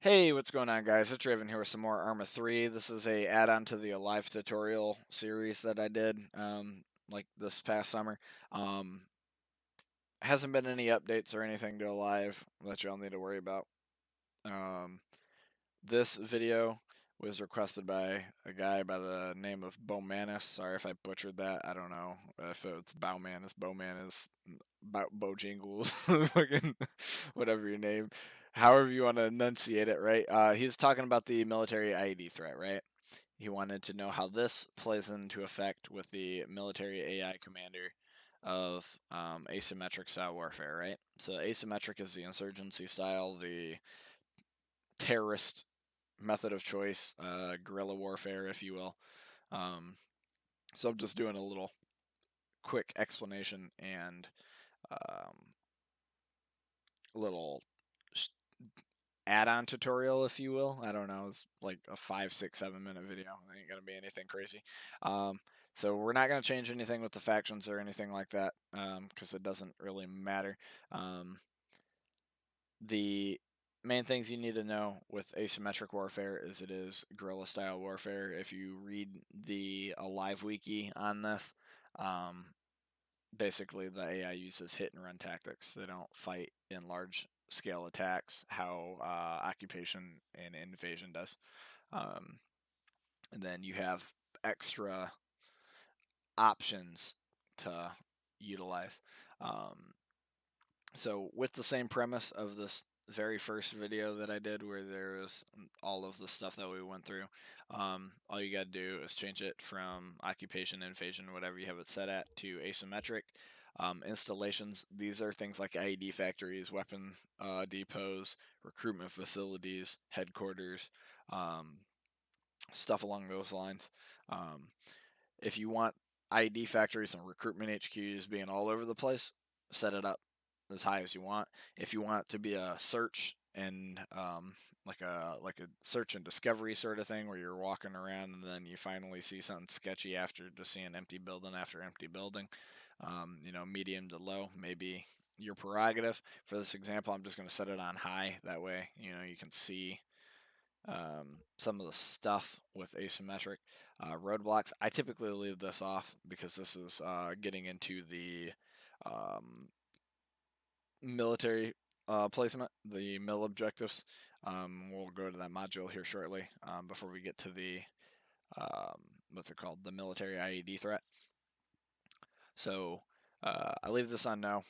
Hey, what's going on, guys? It's Raven here with some more Arma 3. This is a add-on to the Alive tutorial series that I did like this past summer. Hasn't been any updates or anything to Alive that y'all need to worry about. Um, this video was requested by a guy by the name of Bowmanis. Sorry if I butchered that. I don't know if it's Bowmanis, Bojangles, fucking whatever your name, however you want to enunciate it, right? He's talking about the military IED threat, right? He wanted to know how this plays into effect with the military AI commander of asymmetric style warfare, right? So asymmetric is the insurgency style, the terrorist method of choice, guerrilla warfare, if you will. Um, so I'm just doing a little quick explanation and little add-on tutorial, if you will. I don't know. It's like a 5, 6, 7 minute video. It ain't gonna be anything crazy. So we're not gonna change anything with the factions or anything like that because it doesn't really matter. The main things you need to know with asymmetric warfare is it is guerrilla style warfare. If you read the Alive wiki on this, um, basically the AI uses hit and run tactics. They don't fight in large scale attacks how occupation and invasion does. Um, and then you have extra options to utilize. Um, so with the same premise of this very first video that I did where there was all of the stuff that we went through, all you got to do is change it from occupation, invasion, whatever you have it set at, to asymmetric. Installations, these are things like IED factories, weapon depots, recruitment facilities, headquarters, um, stuff along those lines. Um, if you want IED factories and recruitment HQs being all over the place, set it up as high as you want. If you want it to be a search and like a search and discovery sort of thing where you're walking around and then you finally see something sketchy after just seeing empty building after empty building, medium to low, maybe your prerogative. For this example, I'm just going to set it on high. That way, you can see some of the stuff with asymmetric roadblocks. I typically leave this off because this is getting into the um, military placement, the mill objectives. We'll go to that module here shortly before we get to the um, what's it called, the military IED threat. So I leave this on no.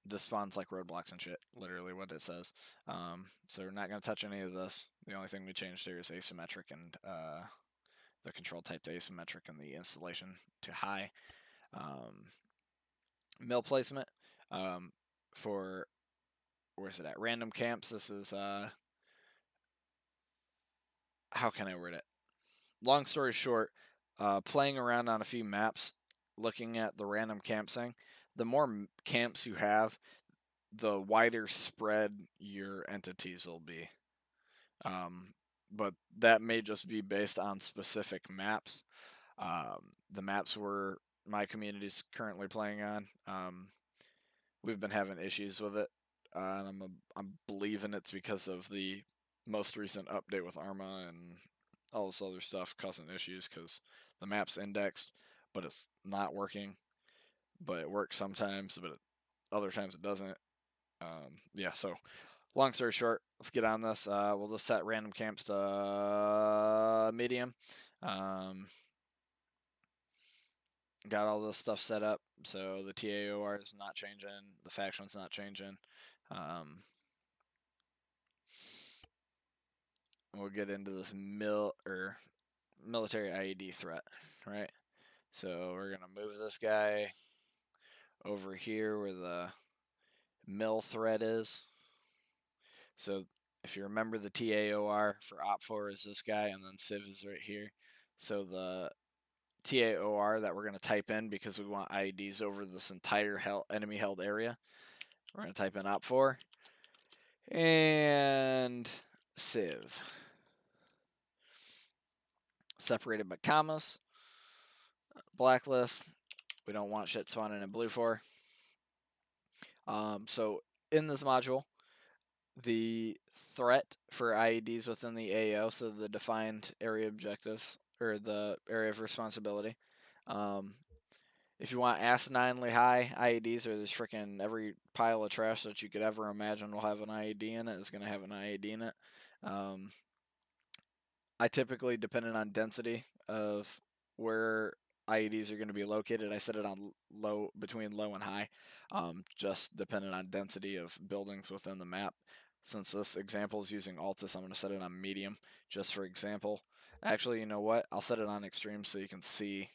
This spawns like roadblocks and shit, literally what it says. So we're not going to touch any of this. The only thing we changed here is asymmetric and the control type to asymmetric and the installation to high. Mill placement for, where's it at? Random camps. This is, how can I word it? Long story short, playing around on a few maps, looking at the random camps thing, the more camps you have, the wider spread your entities will be. But that may just be based on specific maps. The maps where my community is currently playing on, we've been having issues with it, and I'm believing it's because of the most recent update with Arma and all this other stuff causing issues because the map's indexed, but it's not working. But it works sometimes, but other times it doesn't. Yeah, so long story short, let's get on this. We'll just set random camps to medium. Got all this stuff set up, so the TAOR is not changing, the faction's not changing. We'll get into this military IED threat, right? So we're gonna move this guy over here where the mill threat is. So if you remember, the TAOR for OP4 is this guy, and then Civ is right here. So the TAOR that we're going to type in, because we want IEDs over this entire enemy held area, we're going to type in OP4 and Civ. Separated by commas. Blacklist. We don't want shit spawning in blue for. So in this module, the threat for IEDs within the AO, so the defined area objectives or the area of responsibility. If you want asininely high IEDs, or there's freaking every pile of trash that you could ever imagine will have an IED in it is going to have an IED in it. I typically, depending on density of where IEDs are going to be located, I set it on low, between low and high, just depending on density of buildings within the map. Since this example is using Altus, I'm going to set it on medium, just for example. Actually, you know what? I'll set it on extreme so you can see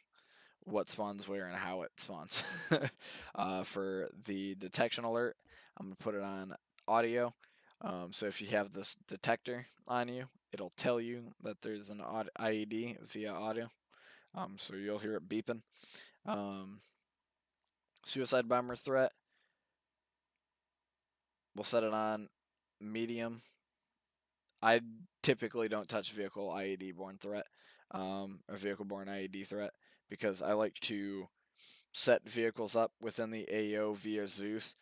what spawns where and how it spawns. For the detection alert, I'm going to put it on audio. So if you have this detector on you, it'll tell you that there's an IED via audio. So you'll hear it beeping. Suicide bomber threat, we'll set it on medium. I typically don't touch vehicle IED borne threat, or vehicle borne IED threat, because I like to set vehicles up within the AO via Zeus,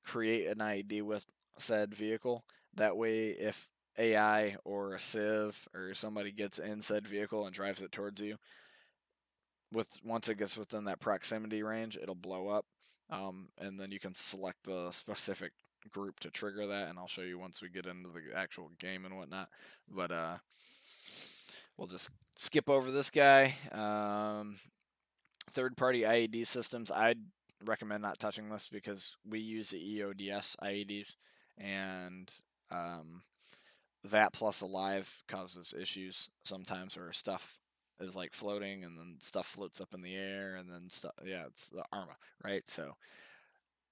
create an IED with said vehicle. That way, if AI or a Civ or somebody gets in said vehicle and drives it towards you, once it gets within that proximity range, it'll blow up. And then you can select the specific group to trigger that, and I'll show you once we get into the actual game and whatnot. But we'll just skip over this guy. Third-party IED systems, I'd recommend not touching this because we use the EODS IEDs, and that plus alive causes issues sometimes where stuff is like floating and then stuff floats up in the air and then stuff. Yeah, it's the Arma, right? So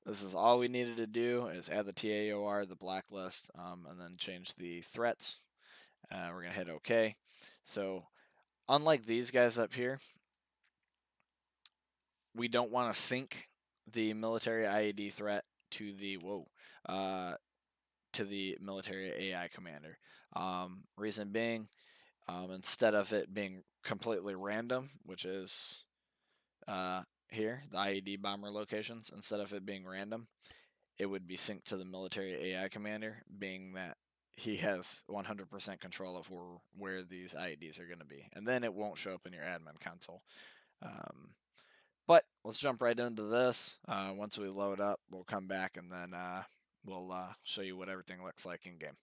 this is all we needed to do is add the TAOR, the blacklist, and then change the threats. We're gonna hit OK. So unlike these guys up here, we don't want to sync the military IED threat to the to the military AI commander. Reason being, instead of it being completely random, which is here, the IED bomber locations, instead of it being random, it would be synced to the military AI commander, being that he has 100% control of where these IEDs are going to be. And then it won't show up in your admin console. But let's jump right into this. Once we load up, we'll come back and then we'll show you what everything looks like in game.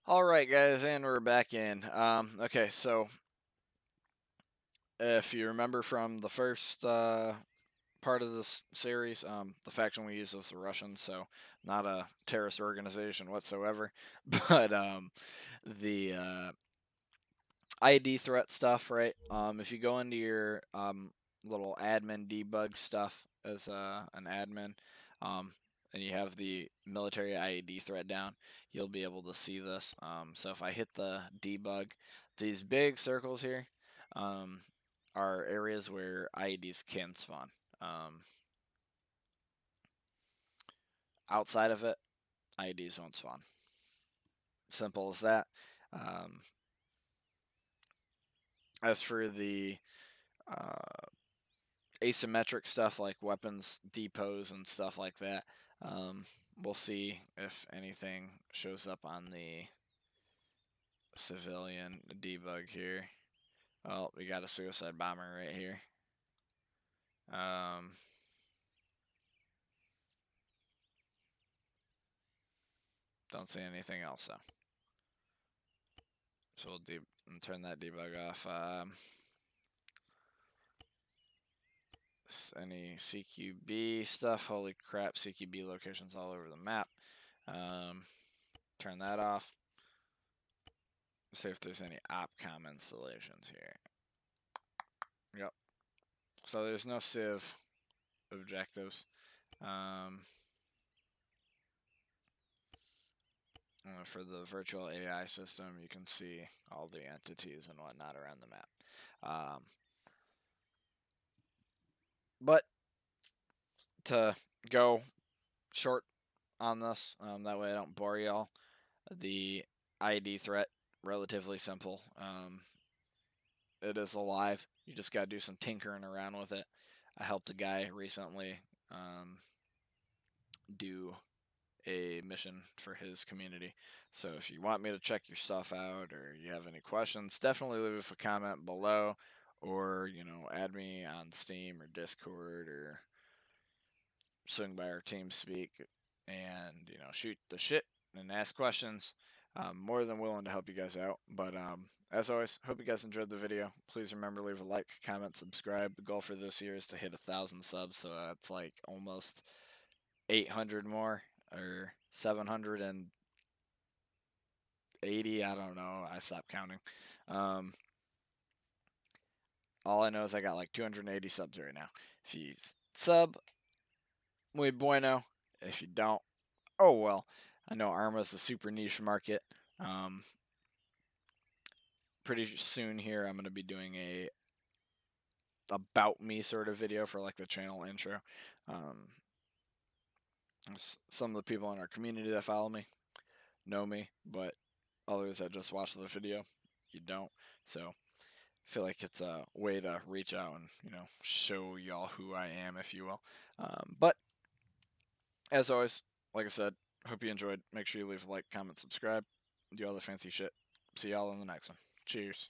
All right, guys, and we're back in. Okay, so if you remember from the first part of this series, the faction we use was the Russians, so not a terrorist organization whatsoever. But the ID threat stuff, right? If you go into your little admin debug stuff as an admin, and you have the military IED threat down, you'll be able to see this. So if I hit the debug, these big circles here are areas where IEDs can spawn. Outside of it, IEDs won't spawn. Simple as that. As for the asymmetric stuff like weapons depots and stuff like that, we'll see if anything shows up on the civilian debug here. Well, we got a suicide bomber right here. Don't see anything else though. So we'll turn that debug off. Any CQB stuff. Holy crap, CQB locations all over the map. Turn that off. See if there's any OpCom installations here. Yep. So there's no Civ objectives. For the virtual AI system, you can see all the entities and whatnot around the map. But to go short on this, that way I don't bore y'all, the ID threat, relatively simple. It is alive. You just got to do some tinkering around with it. I helped a guy recently do a mission for his community. So if you want me to check your stuff out or you have any questions, definitely leave a comment below, or add me on Steam or Discord, or swing by our Teamspeak and shoot the shit and ask questions. I'm more than willing to help you guys out. But as always, hope you guys enjoyed the video. Please remember to leave a like, comment, subscribe. The goal for this year is to hit 1,000 subs, so that's like almost 800 more, or 780. I don't know. I stopped counting. All I know is I got like 280 subs right now. If you sub, muy bueno. If you don't, oh well. I know Arma's a super niche market. Pretty soon here, I'm going to be doing a about me sort of video for like the channel intro. Some of the people in our community that follow me know me, but others that just watch the video, you don't. So I feel like it's a way to reach out and show y'all who I am, if you will. But as always, like I said, hope you enjoyed. Make sure you leave a like, comment, subscribe, do all the fancy shit. See y'all in the next one. Cheers.